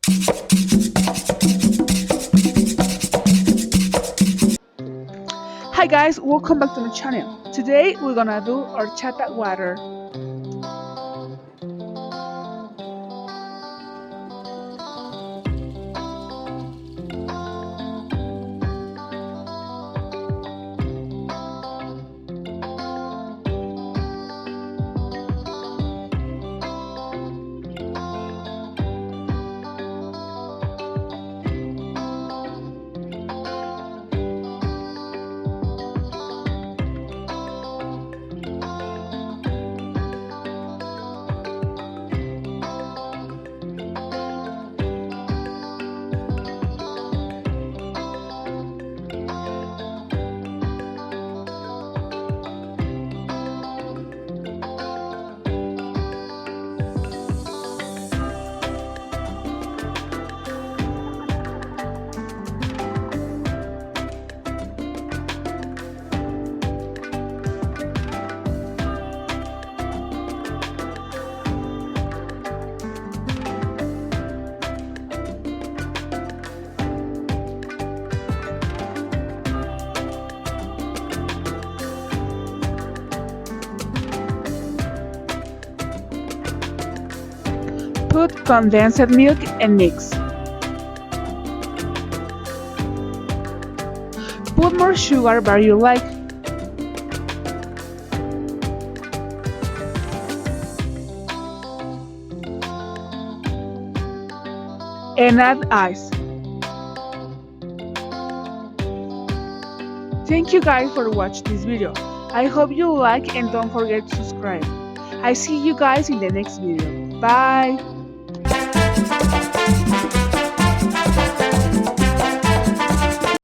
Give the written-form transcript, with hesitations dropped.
Hi guys, welcome back to my channel. Today we're gonna do horchata water. Put condensed milk and mix. Put more sugar where you like. And add ice. Thank you guys for watching this video. I hope you like and don't forget to subscribe. I see you guys in the next video. Bye!